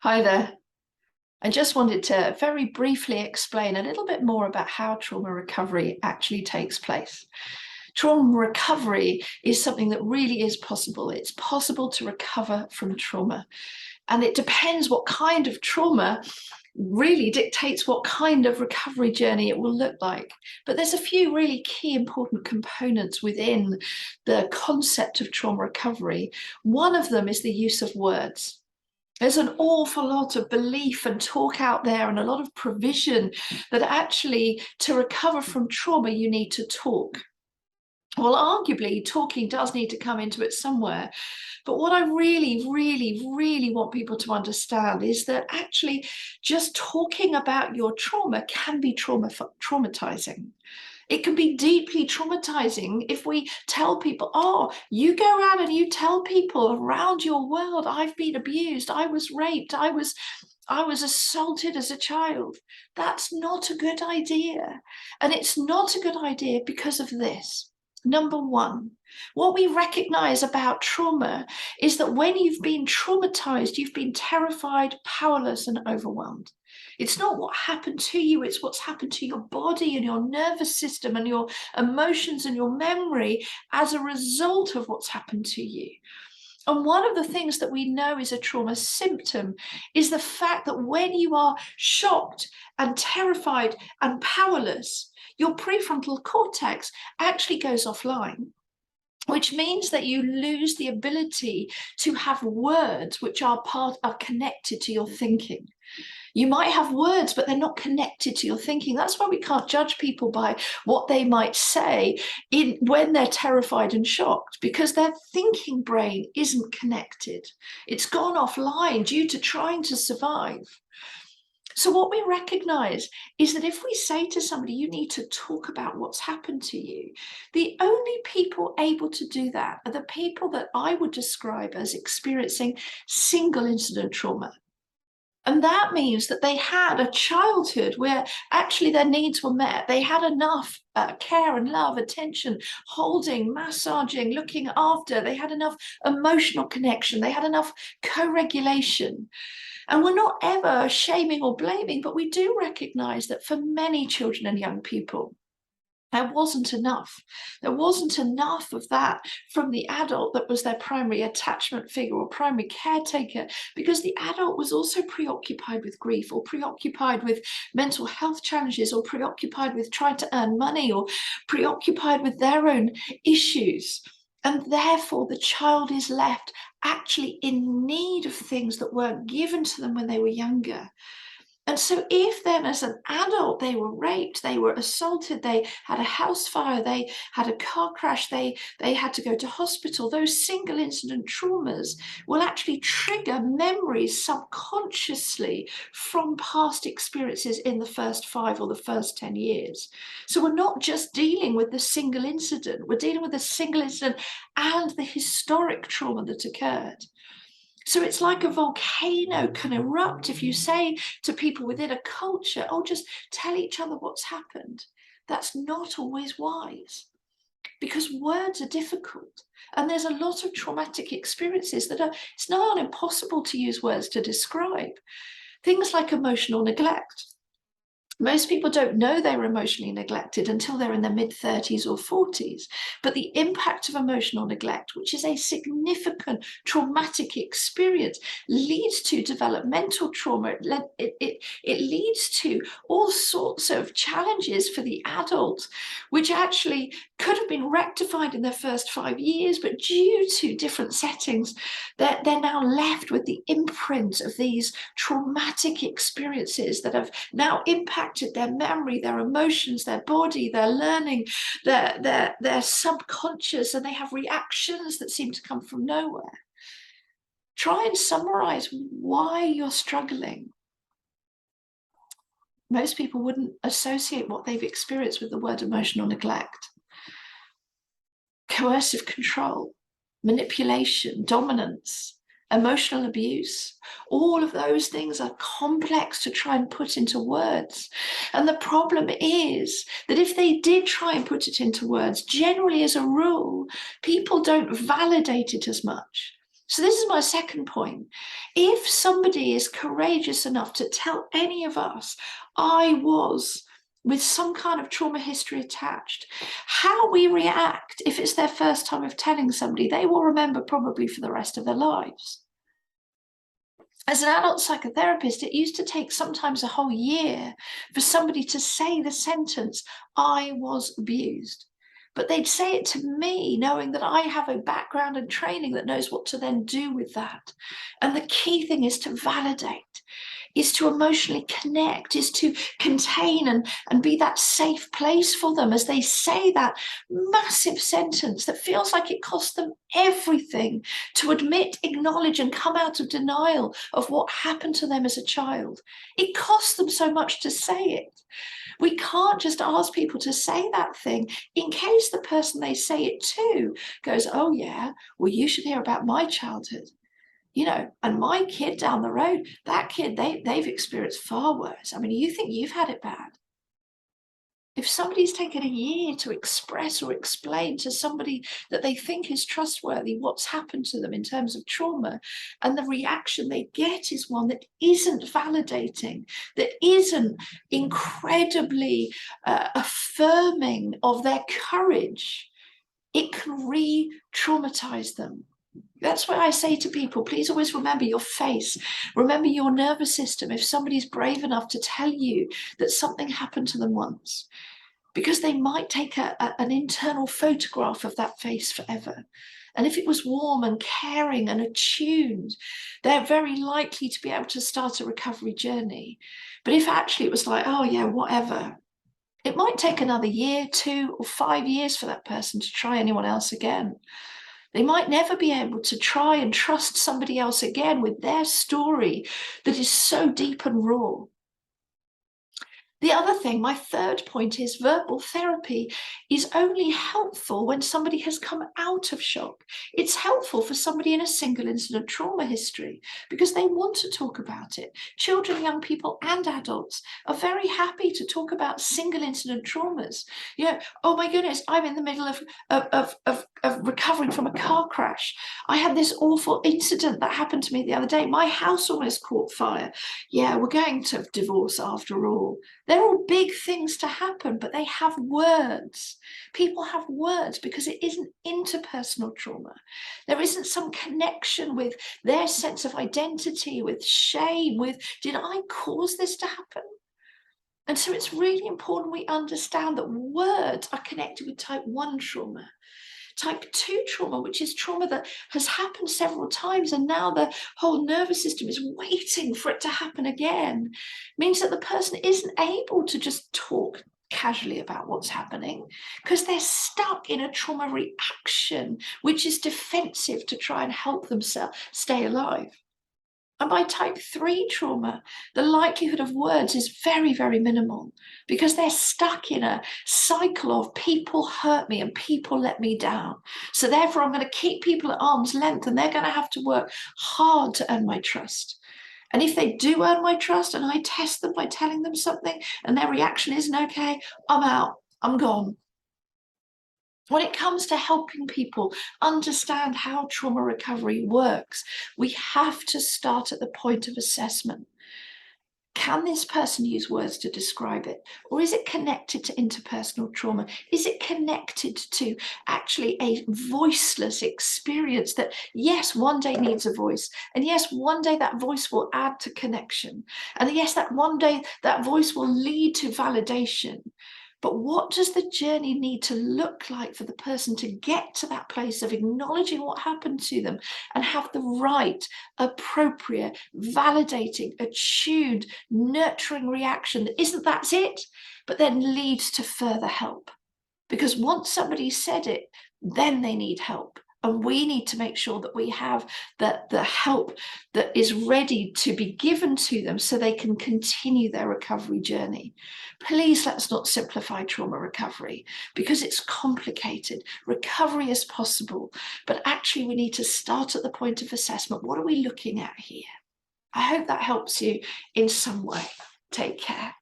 Hi there. I just wanted to very briefly explain a little bit more about how trauma recovery actually takes place. Trauma recovery is something that really is possible. It's possible to recover from trauma. And it depends what kind of trauma really dictates what kind of recovery journey it will look like. But there's a few really key important components within the concept of trauma recovery. One of them is the use of words. There's an awful lot of belief and talk out there and a lot of provision that actually to recover from trauma, you need to talk. Well, arguably, talking does need to come into it somewhere. But what I really, really, really want people to understand is that actually just talking about your trauma can be traumatizing. It can be deeply traumatizing if we tell people, oh, you go around and you tell people around your world, I've been abused, I was raped, I was assaulted as a child. That's not a good idea. And it's not a good idea because of this. Number one, what we recognize about trauma is that when you've been traumatized, you've been terrified, powerless, and overwhelmed. It's not what happened to you, it's what's happened to your body and your nervous system and your emotions and your memory as a result of what's happened to you. And one of the things that we know is a trauma symptom is the fact that when you are shocked and terrified and powerless, your prefrontal cortex actually goes offline, which means that you lose the ability to have words which are connected to your thinking. You might have words, but they're not connected to your thinking. That's why we can't judge people by what they might say when they're terrified and shocked, because their thinking brain isn't connected. It's gone offline due to trying to survive. So what we recognize is that if we say to somebody, you need to talk about what's happened to you, the only people able to do that are the people that I would describe as experiencing single incident trauma. And that means that they had a childhood where actually their needs were met. They had enough care and love, attention, holding, massaging, looking after. They had enough emotional connection. They had enough co-regulation. And we're not ever shaming or blaming, but we do recognize that for many children and young people, there wasn't enough. There wasn't enough of that from the adult that was their primary attachment figure or primary caretaker, because the adult was also preoccupied with grief or preoccupied with mental health challenges or preoccupied with trying to earn money or preoccupied with their own issues. And therefore, the child is left actually in need of things that weren't given to them when they were younger. And so if then as an adult they were raped, they were assaulted, they had a house fire, they had a car crash, they had to go to hospital, those single incident traumas will actually trigger memories subconsciously from past experiences in the first 5 or the first 10 years. So we're not just dealing with the single incident, we're dealing with the single incident and the historic trauma that occurred. So it's like a volcano can erupt if you say to people within a culture, oh, just tell each other what's happened. That's not always wise because words are difficult. And there's a lot of traumatic experiences that it's not impossible to use words to describe. Things like emotional neglect. Most people don't know they were emotionally neglected until they're in their mid-30s or 40s. But the impact of emotional neglect, which is a significant traumatic experience, leads to developmental trauma. It leads to all sorts of challenges for the adult, which actually could have been rectified in their first 5 years, but due to different settings, they're now left with the imprint of these traumatic experiences that have now impacted their memory, their emotions, their body, their learning, their subconscious, and they have reactions that seem to come from nowhere. Try and summarize why you're struggling. Most people wouldn't associate what they've experienced with the word emotional neglect. Coercive control, manipulation, dominance, emotional abuse, all of those things are complex to try and put into words. And the problem is that if they did try and put it into words, generally as a rule, people don't validate it as much. So this is my second point. If somebody is courageous enough to tell any of us, I was with some kind of trauma history attached, how we react if it's their first time of telling somebody, they will remember probably for the rest of their lives. As an adult psychotherapist, it used to take sometimes a whole year for somebody to say the sentence, I was abused. But they'd say it to me, knowing that I have a background and training that knows what to then do with that. And the key thing is to validate, is to emotionally connect, is to contain and be that safe place for them as they say that massive sentence that feels like it costs them everything to admit, acknowledge, and come out of denial of what happened to them as a child. It costs them so much to say it. We can't just ask people to say that thing in case the person they say it to goes, oh yeah, well, you should hear about my childhood. You know, and my kid down the road, that kid, they've experienced far worse. I mean, you think you've had it bad? If somebody's taken a year to express or explain to somebody that they think is trustworthy what's happened to them in terms of trauma, and the reaction they get is one that isn't validating, that isn't incredibly affirming of their courage, it can re-traumatize them. That's why I say to people, please always remember your face, remember your nervous system. If somebody's brave enough to tell you that something happened to them once, because they might take an internal photograph of that face forever. And if it was warm and caring and attuned, they're very likely to be able to start a recovery journey. But if actually it was like, oh yeah, whatever, it might take another year, 2 or 5 years for that person to try anyone else again. They might never be able to try and trust somebody else again with their story that is so deep and raw. The other thing, my third point, is verbal therapy is only helpful when somebody has come out of shock. It's helpful for somebody in a single incident trauma history because they want to talk about it. Children, young people, and adults are very happy to talk about single incident traumas. You know, oh my goodness, I'm in the middle of recovering from a car crash. I had this awful incident that happened to me the other day. My house almost caught fire. Yeah, we're going to divorce after all. They're all big things to happen, but they have words. People have words because it isn't interpersonal trauma. There isn't some connection with their sense of identity, with shame, with, did I cause this to happen? And so it's really important we understand that words are connected with type 1 trauma. Type 2 trauma, which is trauma that has happened several times and now the whole nervous system is waiting for it to happen again, means that the person isn't able to just talk casually about what's happening because they're stuck in a trauma reaction, which is defensive to try and help themselves stay alive. And by type 3 trauma, the likelihood of words is very, very minimal because they're stuck in a cycle of people hurt me and people let me down. So therefore, I'm going to keep people at arm's length and they're going to have to work hard to earn my trust. And if they do earn my trust and I test them by telling them something and their reaction isn't okay, I'm out, I'm gone. When it comes to helping people understand how trauma recovery works, we have to start at the point of assessment. Can this person use words to describe it? Or is it connected to interpersonal trauma? Is it connected to actually a voiceless experience that, yes, one day needs a voice. And yes, one day that voice will add to connection. And yes, that one day that voice will lead to validation. But what does the journey need to look like for the person to get to that place of acknowledging what happened to them and have the right, appropriate, validating, attuned, nurturing reaction that isn't that's it, but then leads to further help? Because once somebody said it, then they need help. And we need to make sure that we have the help that is ready to be given to them so they can continue their recovery journey. Please let's not simplify trauma recovery because it's complicated. Recovery is possible, but actually we need to start at the point of assessment. What are we looking at here? I hope that helps you in some way. Take care.